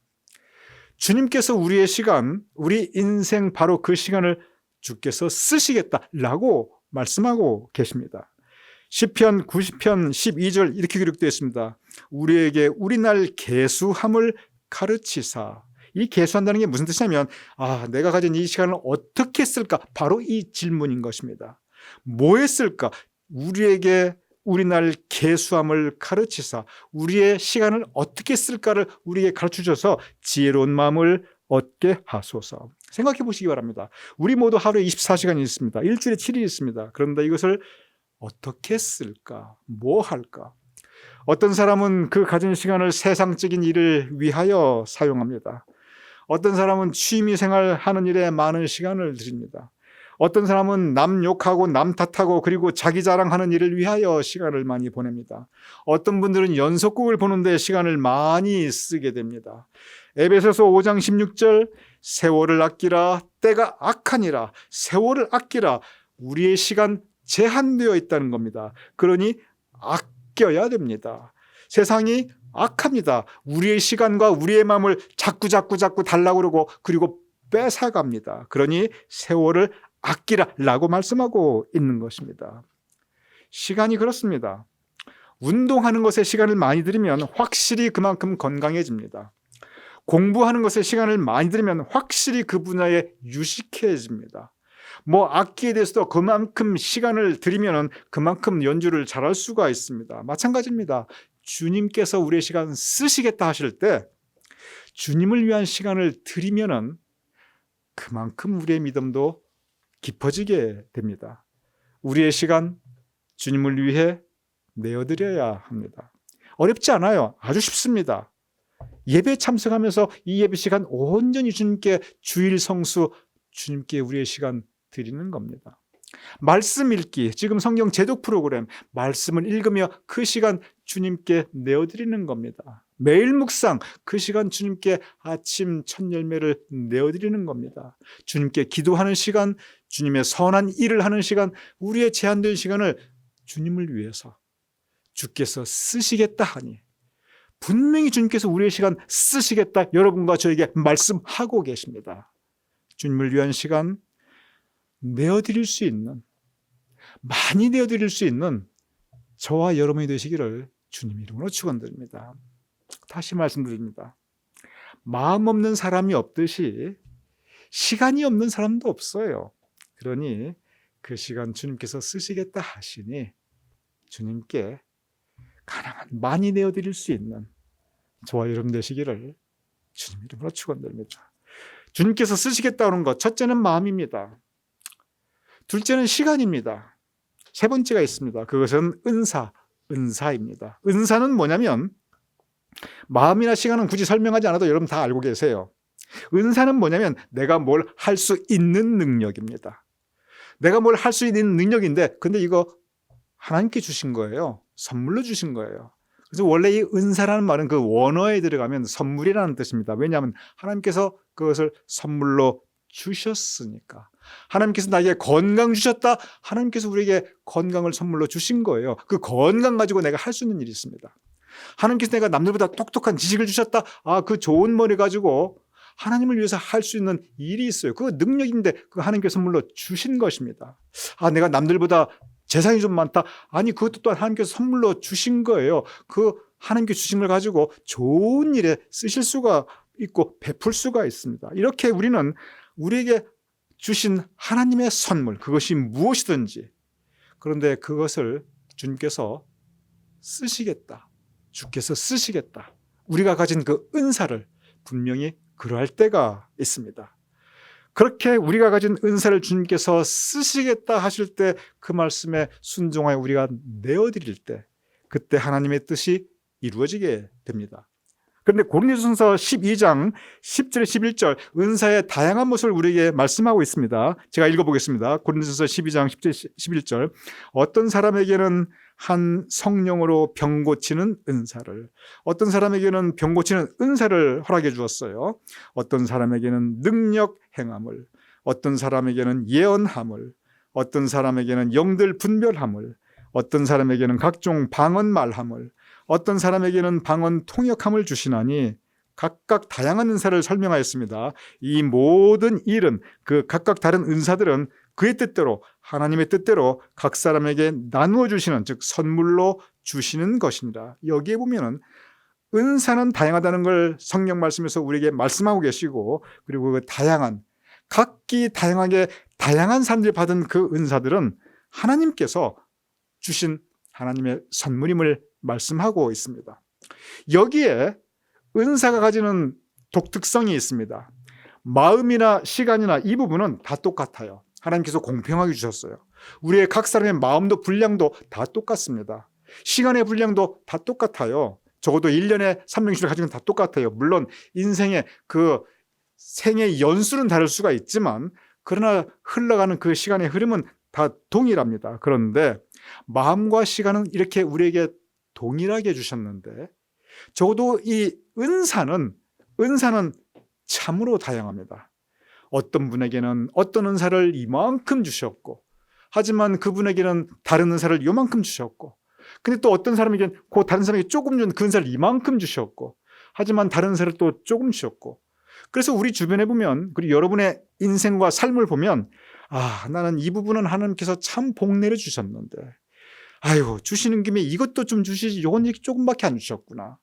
주님께서 우리의 시간, 우리 인생 바로 그 시간을 주께서 쓰시겠다라고 말씀하고 계십니다. 시편 90편 12절 이렇게 기록되어 있습니다. 우리에게 우리 날 계수함을 가르치사. 이 계수한다는 게 무슨 뜻이냐면 내가 가진 이 시간을 어떻게 쓸까? 바로 이 질문인 것입니다. 뭐 했을까? 우리에게 우리 날 계수함을 가르치사 우리의 시간을 어떻게 쓸까를 우리에게 가르쳐줘서 지혜로운 마음을 얻게 하소서. 생각해 보시기 바랍니다. 우리 모두 하루에 24시간이 있습니다. 일주일에 7일이 있습니다. 그런데 이것을 어떻게 쓸까? 뭐 할까? 어떤 사람은 그 가진 시간을 세상적인 일을 위하여 사용합니다. 어떤 사람은 취미생활 하는 일에 많은 시간을 드립니다. 어떤 사람은 남 욕하고 남 탓하고 그리고 자기 자랑하는 일을 위하여 시간을 많이 보냅니다. 어떤 분들은 연속극을 보는데 시간을 많이 쓰게 됩니다. 에베소서 5장 16절 세월을 아끼라 때가 악하니라. 세월을 아끼라. 우리의 시간 제한되어 있다는 겁니다. 그러니 아껴야 됩니다. 세상이 악합니다. 우리의 시간과 우리의 마음을 자꾸 달라고 그러고 그리고 뺏어갑니다. 그러니 세월을 아끼라라고 말씀하고 있는 것입니다. 시간이 그렇습니다. 운동하는 것에 시간을 많이 들이면 확실히 그만큼 건강해집니다. 공부하는 것에 시간을 많이 들이면 확실히 그 분야에 유식해집니다. 뭐 악기에 대해서도 그만큼 시간을 들이면 그만큼 연주를 잘할 수가 있습니다. 마찬가지입니다. 주님께서 우리의 시간 쓰시겠다 하실 때 주님을 위한 시간을 들이면 그만큼 우리의 믿음도 깊어지게 됩니다. 우리의 시간 주님을 위해 내어드려야 합니다. 어렵지 않아요. 아주 쉽습니다. 예배 참석하면서 이 예배 시간 온전히 주님께 주일 성수, 주님께 우리의 시간 드리는 겁니다. 말씀 읽기, 지금 성경 제독 프로그램 말씀을 읽으며 그 시간 주님께 내어드리는 겁니다. 매일 묵상, 그 시간 주님께 아침 첫 열매를 내어드리는 겁니다. 주님께 기도하는 시간, 주님의 선한 일을 하는 시간, 우리의 제한된 시간을 주님을 위해서 주께서 쓰시겠다 하니 분명히 주님께서 우리의 시간 쓰시겠다 여러분과 저에게 말씀하고 계십니다. 주님을 위한 시간 내어드릴 수 있는, 많이 내어드릴 수 있는 저와 여러분이 되시기를 주님 이름으로 축원드립니다. 다시 말씀드립니다. 마음 없는 사람이 없듯이 시간이 없는 사람도 없어요. 그러니 그 시간 주님께서 쓰시겠다 하시니 주님께 가능한 많이 내어드릴 수 있는 저와 여러분 되시기를 주님 이름으로 축원드립니다. 주님께서 쓰시겠다는 것, 첫째는 마음입니다. 둘째는 시간입니다. 세 번째가 있습니다. 그것은 은사입니다. 은사는 뭐냐면 마음이나 시간은 굳이 설명하지 않아도 여러분 다 알고 계세요. 은사는 뭐냐면 내가 뭘 할 수 있는 능력입니다. 내가 뭘 할 수 있는 능력인데 근데 이거 하나님께 주신 거예요. 선물로 주신 거예요. 그래서 원래 이 은사라는 말은 그 원어에 들어가면 선물이라는 뜻입니다. 왜냐하면 하나님께서 그것을 선물로 주셨으니까. 하나님께서 나에게 건강 주셨다. 하나님께서 우리에게 건강을 선물로 주신 거예요. 그 건강 가지고 내가 할 수 있는 일이 있습니다. 하나님께서 내가 남들보다 똑똑한 지식을 주셨다. 그 좋은 머리 가지고 하나님을 위해서 할 수 있는 일이 있어요. 그 능력인데 그 하나님께서 선물로 주신 것입니다. 내가 남들보다 재산이 좀 많다. 아니 그것도 또한 하나님께서 선물로 주신 거예요. 그 하나님께 주신 걸 가지고 좋은 일에 쓰실 수가 있고 베풀 수가 있습니다. 이렇게 우리는 우리에게 주신 하나님의 선물, 그것이 무엇이든지, 그런데 그것을 주님께서 쓰시겠다, 주께서 쓰시겠다, 우리가 가진 그 은사를 분명히 그러할 때가 있습니다. 그렇게 우리가 가진 은사를 주님께서 쓰시겠다 하실 때 그 말씀에 순종하여 우리가 내어드릴 때 그때 하나님의 뜻이 이루어지게 됩니다. 그런데 고린도전서 12장 10절 11절 은사의 다양한 모습을 우리에게 말씀하고 있습니다. 제가 읽어보겠습니다. 고린도전서 12장 10절 11절 어떤 사람에게는 한 성령으로 병 고치는 은사를, 어떤 사람에게는 병 고치는 은사를 허락해 주었어요. 어떤 사람에게는 능력 행함을, 어떤 사람에게는 예언함을, 어떤 사람에게는 영들 분별함을, 어떤 사람에게는 각종 방언 말함을, 어떤 사람에게는 방언 통역함을 주시나니 각각 다양한 은사를 설명하였습니다. 이 모든 일은 그 각각 다른 은사들은 그의 뜻대로 하나님의 뜻대로 각 사람에게 나누어 주시는, 즉 선물로 주시는 것이니라. 여기에 보면은 은사는 다양하다는 걸 성경 말씀에서 우리에게 말씀하고 계시고, 그리고 그 다양한 각기 다양하게 다양한 사람들이 받은 그 은사들은 하나님께서 주신 하나님의 선물임을 말씀하고 있습니다. 여기에 은사가 가지는 독특성이 있습니다. 마음이나 시간이나 이 부분은 다 똑같아요. 하나님께서 공평하게 주셨어요. 우리의 각 사람의 마음도 분량도 다 똑같습니다. 시간의 분량도 다 똑같아요. 적어도 1년에 360일 가지고는 다 똑같아요. 물론 인생의 그 생의 연수는 다를 수가 있지만 그러나 흘러가는 그 시간의 흐름은 다 동일합니다. 그런데 마음과 시간은 이렇게 우리에게 동일하게 주셨는데 적어도 이 은사는 참으로 다양합니다. 어떤 분에게는 어떤 은사를 이만큼 주셨고 하지만 그분에게는 다른 은사를 요만큼 주셨고 근데 또 어떤 사람에게는 그 다른 사람에게 조금 준 그 은사를 이만큼 주셨고 하지만 다른 은사를 또 조금 주셨고 그래서 우리 주변에 보면 그리고 여러분의 인생과 삶을 보면 나는 이 부분은 하나님께서 참 복내려 주셨는데 아유 주시는 김에 이것도 좀 주시지 이건 이렇게 조금밖에 안 주셨구나.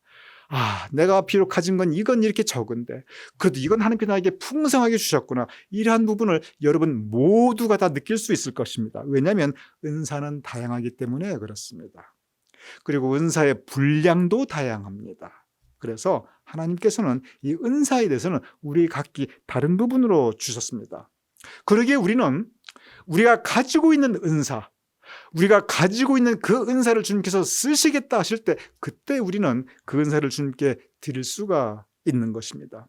내가 비록 가진 건 이건 이렇게 적은데 그래도 이건 하나님께서 나에게 풍성하게 주셨구나. 이러한 부분을 여러분 모두가 다 느낄 수 있을 것입니다. 왜냐하면 은사는 다양하기 때문에 그렇습니다. 그리고 은사의 분량도 다양합니다. 그래서 하나님께서는 이 은사에 대해서는 우리 각기 다른 부분으로 주셨습니다. 그러기에 우리는 우리가 가지고 있는 은사 우리가 가지고 있는 그 은사를 주님께서 쓰시겠다 하실 때 그때 우리는 그 은사를 주님께 드릴 수가 있는 것입니다.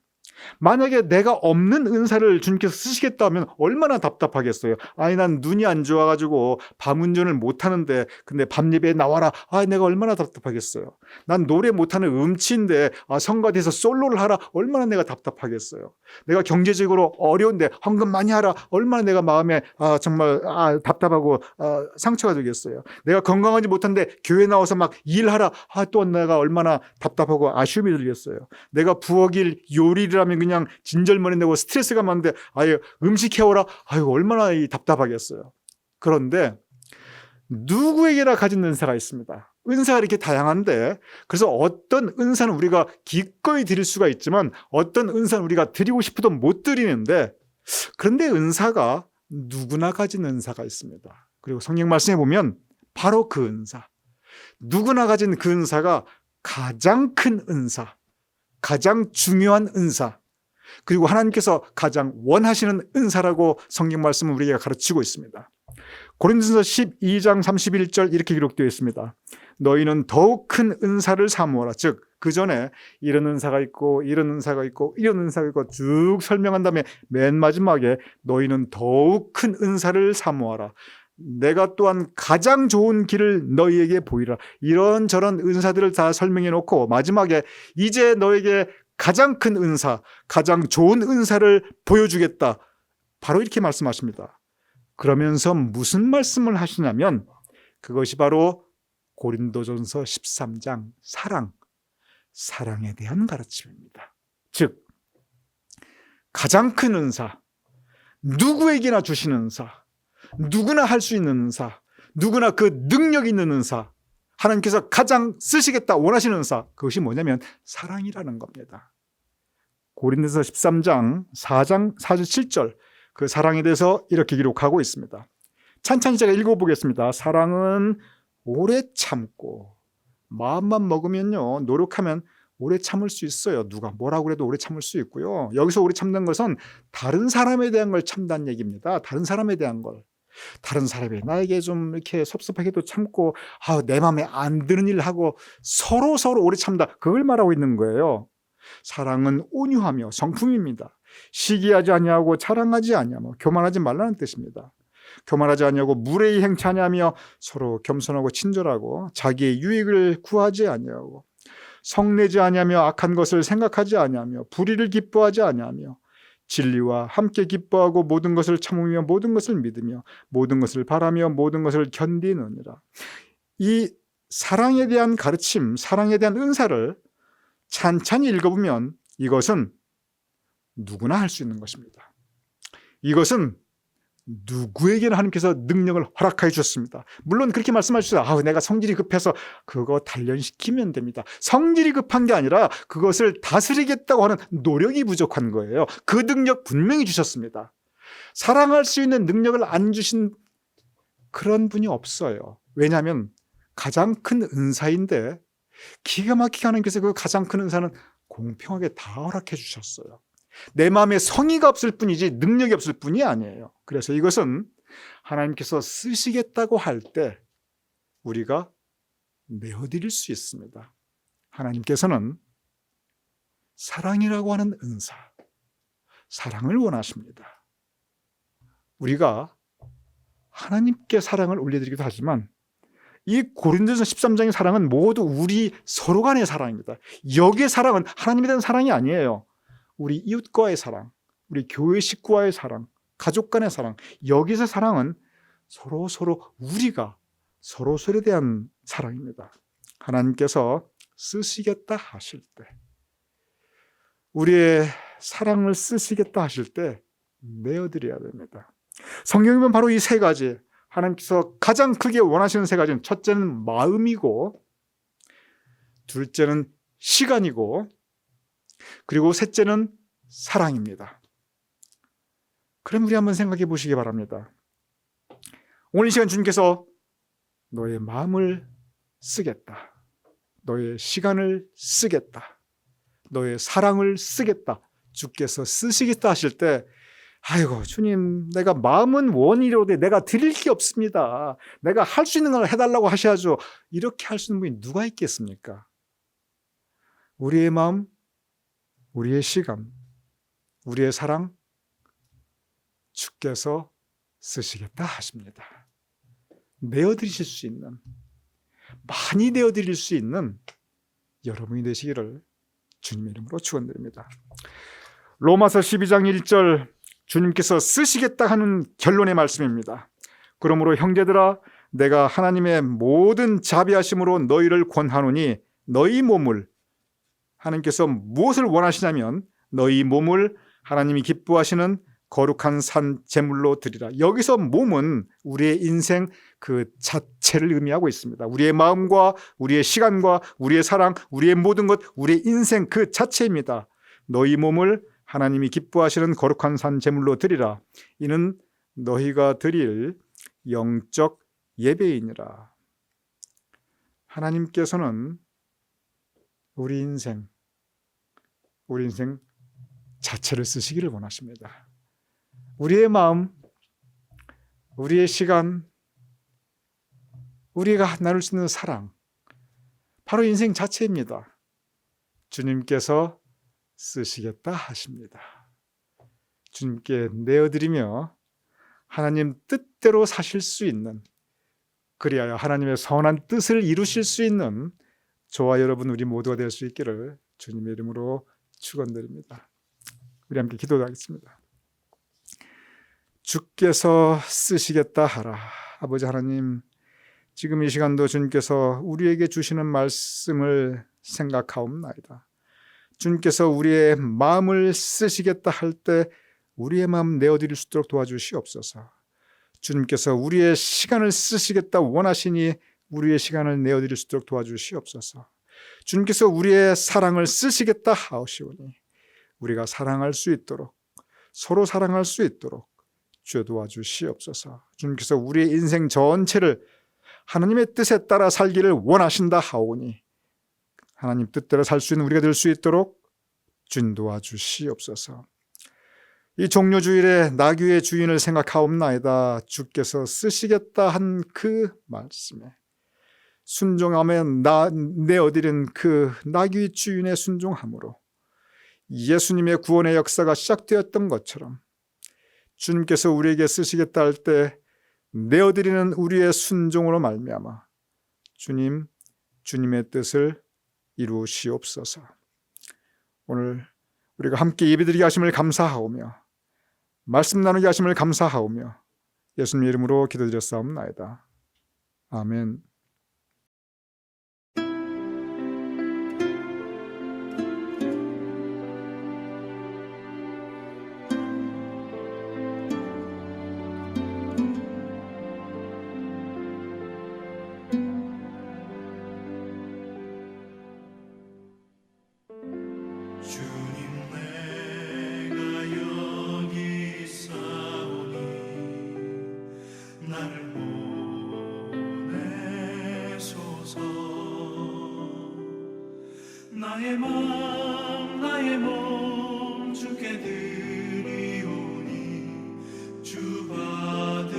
만약에 내가 없는 은사를 주님께서 쓰시겠다 하면 얼마나 답답하겠어요. 난 눈이 안 좋아가지고 밤 운전을 못하는데 근데 밤 예배에 나와라. 내가 얼마나 답답하겠어요. 난 노래 못하는 음치인데 성가대에서 솔로를 하라. 얼마나 내가 답답하겠어요. 내가 경제적으로 어려운데 헌금 많이 하라. 얼마나 내가 마음에 정말 답답하고 상처가 되겠어요. 내가 건강하지 못한데 교회 나와서 막 일하라. 또 내가 얼마나 답답하고 아쉬움이 들겠어요. 내가 부엌일 요리를 하면 그냥 진절머리 내고 스트레스가 많은데 음식 해오라. 얼마나 답답하겠어요. 그런데 누구에게나 가진 은사가 있습니다. 은사가 이렇게 다양한데 그래서 어떤 은사는 우리가 기꺼이 드릴 수가 있지만 어떤 은사는 우리가 드리고 싶어도 못 드리는데 그런데 은사가 누구나 가진 은사가 있습니다. 그리고 성경 말씀에 보면 바로 그 은사 누구나 가진 그 은사가 가장 큰 은사 가장 중요한 은사 그리고 하나님께서 가장 원하시는 은사라고 성경 말씀은 우리에게 가르치고 있습니다. 고린도전서 12장 31절 이렇게 기록되어 있습니다. 너희는 더욱 큰 은사를 사모하라. 즉 그 전에 이런 은사가 있고 이런 은사가 있고 이런 은사가 있고 쭉 설명한 다음에 맨 마지막에 너희는 더욱 큰 은사를 사모하라. 내가 또한 가장 좋은 길을 너희에게 보이라. 이런저런 은사들을 다 설명해 놓고 마지막에 이제 너에게 가장 큰 은사, 가장 좋은 은사를 보여주겠다. 바로 이렇게 말씀하십니다. 그러면서 무슨 말씀을 하시냐면 그것이 바로 고린도전서 13장 사랑에 대한 가르침입니다. 즉 가장 큰 은사, 누구에게나 주시는 은사, 누구나 할 수 있는 은사, 누구나 그 능력 있는 은사, 하나님께서 가장 쓰시겠다 원하시는 은사, 그것이 뭐냐면 사랑이라는 겁니다. 고린도서 13장 4절 7절 그 사랑에 대해서 이렇게 기록하고 있습니다. 찬찬히 제가 읽어보겠습니다. 사랑은 오래 참고 마음만 먹으면요 노력하면 오래 참을 수 있어요. 누가 뭐라고 해도 오래 참을 수 있고요. 여기서 오래 참는 것은 다른 사람에 대한 걸 참다는 얘기입니다. 다른 사람에 대한 걸. 다른 사람이 나에게 좀 이렇게 섭섭하게도 참고 내 마음에 안 드는 일을 하고 서로 오래 참다. 그걸 말하고 있는 거예요. 사랑은 온유하며 성품입니다. 시기하지 아니하고 자랑하지 아니하며 교만하지 말라는 뜻입니다. 교만하지 아니하고 무례히 행치 아니하며 서로 겸손하고 친절하고 자기의 유익을 구하지 아니하고 성내지 아니하며 악한 것을 생각하지 아니하며 불의를 기뻐하지 아니하며 진리와 함께 기뻐하고 모든 것을 참으며 모든 것을 믿으며 모든 것을 바라며 모든 것을 견디느니라. 이 사랑에 대한 가르침, 사랑에 대한 은사를 찬찬히 읽어보면 이것은 누구나 할 수 있는 것입니다. 이것은 누구에게나 하나님께서 능력을 허락하여 주셨습니다. 물론 그렇게 말씀하셨어요. 내가 성질이 급해서 그거 단련시키면 됩니다. 성질이 급한 게 아니라 그것을 다스리겠다고 하는 노력이 부족한 거예요. 그 능력 분명히 주셨습니다. 사랑할 수 있는 능력을 안 주신 그런 분이 없어요. 왜냐하면 가장 큰 은사인데 기가 막히게 하나님께서 그 가장 큰 은사는 공평하게 다 허락해 주셨어요. 내 마음에 성의가 없을 뿐이지 능력이 없을 뿐이 아니에요. 그래서 이것은 하나님께서 쓰시겠다고 할 때 우리가 내어드릴 수 있습니다. 하나님께서는 사랑이라고 하는 은사, 사랑을 원하십니다. 우리가 하나님께 사랑을 올려드리기도 하지만 이 고린도전서 13장의 사랑은 모두 우리 서로 간의 사랑입니다. 여기의 사랑은 하나님에 대한 사랑이 아니에요. 우리 이웃과의 사랑, 우리 교회 식구와의 사랑, 가족 간의 사랑, 여기서 사랑은 우리가 서로에 대한 사랑입니다. 하나님께서 쓰시겠다 하실 때, 우리의 사랑을 쓰시겠다 하실 때 내어드려야 됩니다. 성경에 보면 바로 이 세 가지, 하나님께서 가장 크게 원하시는 세 가지는, 첫째는 마음이고, 둘째는 시간이고, 그리고 셋째는 사랑입니다. 그럼 우리 한번 생각해 보시기 바랍니다. 오늘 이 시간 주님께서 너의 마음을 쓰겠다, 너의 시간을 쓰겠다, 너의 사랑을 쓰겠다, 주께서 쓰시겠다 하실 때, 아이고 주님, 내가 마음은 원이로되 내가 드릴 게 없습니다, 내가 할 수 있는 걸 해달라고 하셔야죠, 이렇게 할 수 있는 분이 누가 있겠습니까? 우리의 마음, 우리의 시간, 우리의 사랑, 주께서 쓰시겠다 하십니다. 내어드리실 수 있는, 많이 내어드릴 수 있는 여러분이 되시기를 주님의 이름으로 축원드립니다. 로마서 12장 1절, 주님께서 쓰시겠다 하는 결론의 말씀입니다. 그러므로 형제들아, 내가 하나님의 모든 자비하심으로 너희를 권하노니 너희 몸을, 하나님께서 무엇을 원하시냐면 너희 몸을 하나님이 기뻐하시는 거룩한 산 제물로 드리라. 여기서 몸은 우리의 인생 그 자체를 의미하고 있습니다. 우리의 마음과 우리의 시간과 우리의 사랑, 우리의 모든 것, 우리의 인생 그 자체입니다. 너희 몸을 하나님이 기뻐하시는 거룩한 산 제물로 드리라. 이는 너희가 드릴 영적 예배이니라. 하나님께서는 우리 인생 자체를 쓰시기를 원하십니다. 우리의 마음, 우리의 시간, 우리가 나눌 수 있는 사랑, 바로 인생 자체입니다. 주님께서 쓰시겠다 하십니다. 주님께 내어드리며 하나님 뜻대로 사실 수 있는, 그리하여 하나님의 선한 뜻을 이루실 수 있는 저와 여러분 우리 모두가 될 수 있기를 주님의 이름으로 축원드립니다. 우리 함께 기도하겠습니다. 주께서 쓰시겠다 하라. 아버지 하나님, 지금 이 시간도 주님께서 우리에게 주시는 말씀을 생각하옵나이다. 주님께서 우리의 마음을 쓰시겠다 할 때 우리의 마음 내어드릴 수 있도록 도와주시옵소서. 주님께서 우리의 시간을 쓰시겠다 원하시니 우리의 시간을 내어드릴 수 있도록 도와주시옵소서. 주님께서 우리의 사랑을 쓰시겠다 하오시오니 우리가 사랑할 수 있도록, 서로 사랑할 수 있도록 주여 도와주시옵소서. 주님께서 우리의 인생 전체를 하나님의 뜻에 따라 살기를 원하신다 하오니 하나님 뜻대로 살 수 있는 우리가 될 수 있도록 주님 도와주시옵소서. 이 종료주일에 나귀의 주인을 생각하옵나이다. 주께서 쓰시겠다 한 그 말씀에 순종함에 내어드린 그 나귀 주인의 순종함으로 예수님의 구원의 역사가 시작되었던 것처럼 주님께서 우리에게 쓰시겠다 할 때 내어드리는 우리의 순종으로 말미암아 주님, 주님의 뜻을 이루시옵소서. 오늘 우리가 함께 예배드리게 하심을 감사하오며 말씀 나누게 하심을 감사하오며 예수님의 이름으로 기도드렸사옵나이다. 아멘. 나를 보내 나의 몸 주께 드리오니 주 받으옵소서.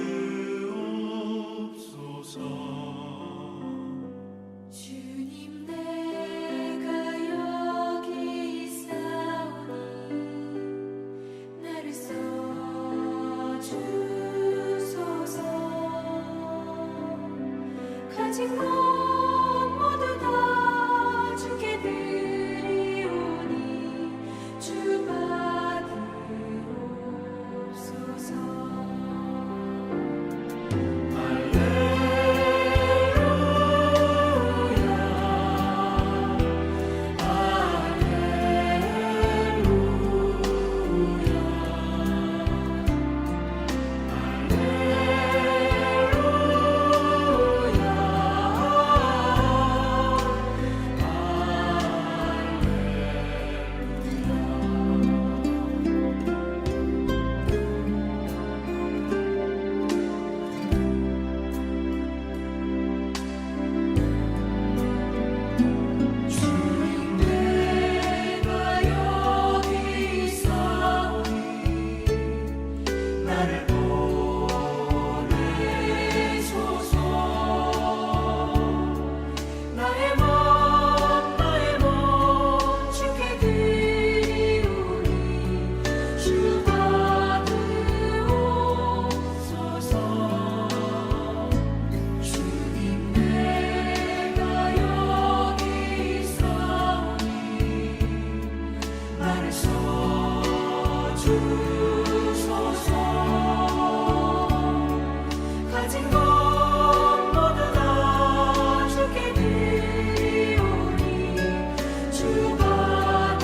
주님 내가 여기 있사오니 나를 써주소서. 가진 것 모두 다 주께 드리오니 주 받으옵소서. 주님 내가 여기 있사오니 나를 보내소서. 나의 몸 주께 드리오니 주 받으옵소서. 주님 내가 여기 있사오니 나를 써주소서. 가진 것 모두 다 주께 드리오니 주 받으옵소서.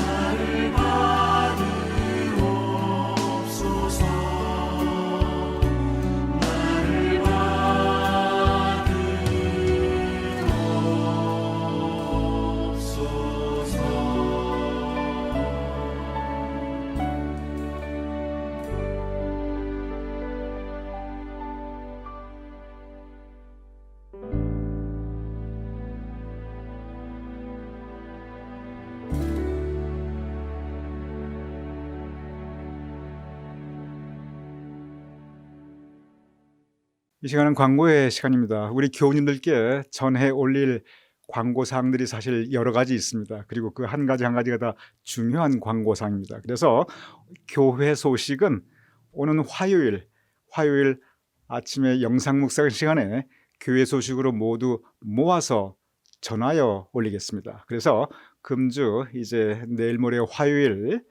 나를 받으옵소서. 나를 받으옵소서. 이 시간은 광고의 시간입니다. 우리 교우님들께 전해 올릴 광고사항들이 사실 여러 가지 있습니다. 그리고 그 한 가지 한 가지가 다 중요한 광고사항입니다. 그래서 교회 소식은 오는 화요일 아침에 영상 묵상 시간에 교회 소식으로 모두 모아서 전하여 올리겠습니다. 그래서 금주 이제 내일 모레 화요일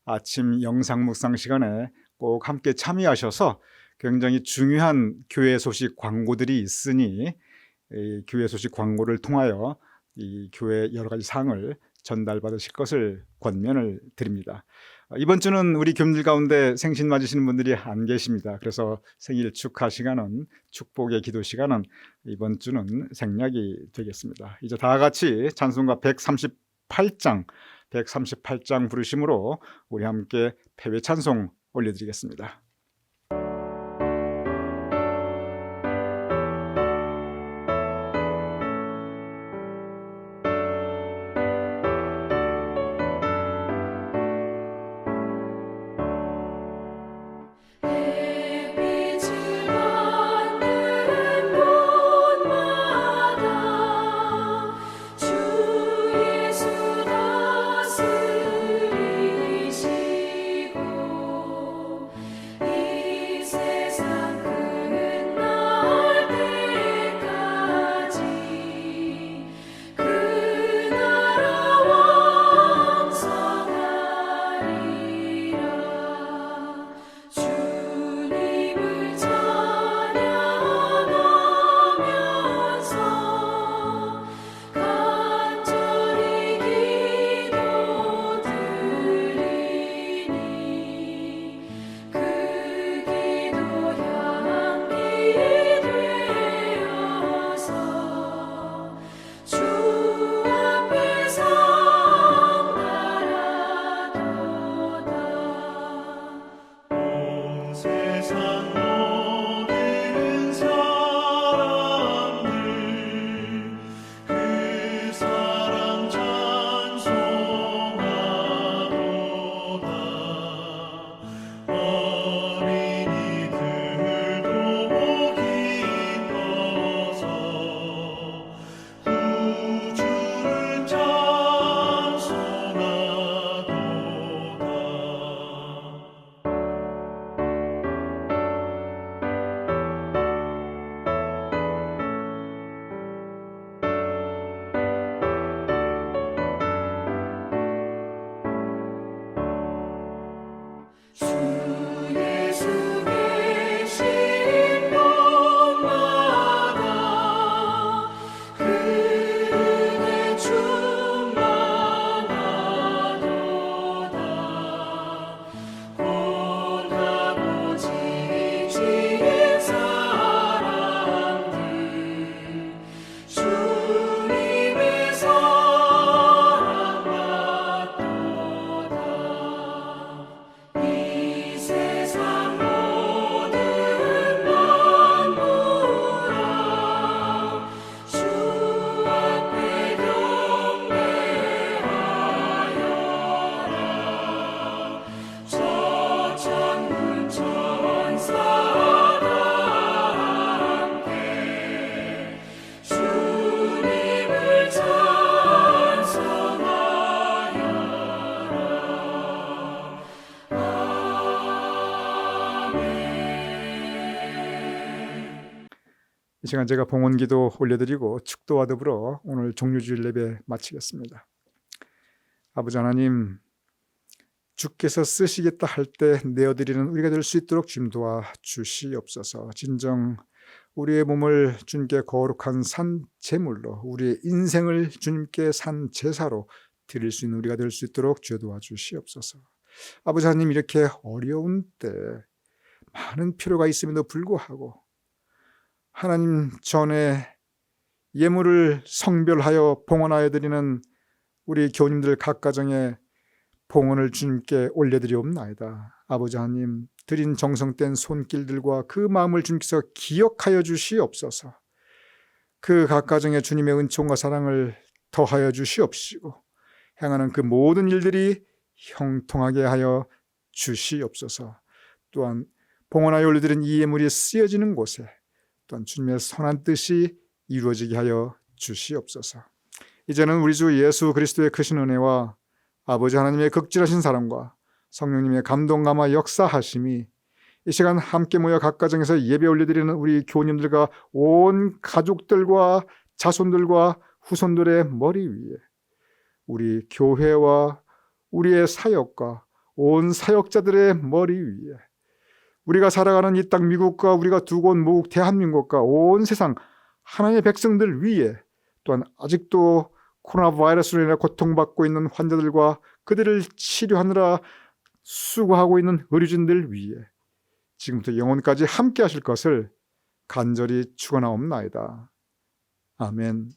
아침 영상 묵상 시간에 꼭 함께 참여하셔서 굉장히 중요한 교회 소식 광고들이 있으니 이 교회 소식 광고를 통하여 이 교회 여러 가지 사항을 전달받으실 것을 권면을 드립니다. 이번 주는 우리 교민들 가운데 생신 맞으시는 분들이 안 계십니다. 그래서 생일 축하 시간은, 축복의 기도 시간은 이번 주는 생략이 되겠습니다. 이제 다 같이 찬송가 138장 부르심으로 우리 함께 패배 찬송 올려드리겠습니다. 햇빛을 받는 곳마다 주 예수 다스리시네. 시간 제가 봉헌기도 올려드리고 축도와 더불어 오늘 종료주일 예배 마치겠습니다. 아버지 하나님, 주께서 쓰시겠다 할 때 내어드리는 우리가 될 수 있도록 주님 도와주시옵소서. 진정 우리의 몸을 주님께 거룩한 산 제물로, 우리의 인생을 주님께 산 제사로 드릴 수 있는 우리가 될 수 있도록 주여 도와주시옵소서. 아버지 하나님, 이렇게 어려운 때 많은 필요가 있음에도 불구하고 하나님 전에 예물을 성별하여 봉헌하여 드리는 우리 교우님들 각 가정에 봉헌을 주님께 올려드리옵나이다. 아버지 하나님, 드린 정성된 손길들과 그 마음을 주님께서 기억하여 주시옵소서. 그 각 가정에 주님의 은총과 사랑을 더하여 주시옵시고 행하는 그 모든 일들이 형통하게 하여 주시옵소서. 또한 봉헌하여 올려드린 이 예물이 쓰여지는 곳에 또한 주님의 선한 뜻이 이루어지게 하여 주시옵소서. 이제는 우리 주 예수 그리스도의 크신 은혜와 아버지 하나님의 극진하신 사랑과 성령님의 감동감화 역사하심이 이 시간 함께 모여 각 가정에서 예배 올려드리는 우리 교우님들과 온 가족들과 자손들과 후손들의 머리 위에, 우리 교회와 우리의 사역과 온 사역자들의 머리 위에, 우리가 살아가는 이 땅 미국과 우리가 두고 온 모국 대한민국과 온 세상 하나님의 백성들 위에, 또한 아직도 코로나 바이러스로 인해 고통받고 있는 환자들과 그들을 치료하느라 수고하고 있는 의료진들 위에 지금부터 영원까지 함께 하실 것을 간절히 축원하옵나이다. 아멘.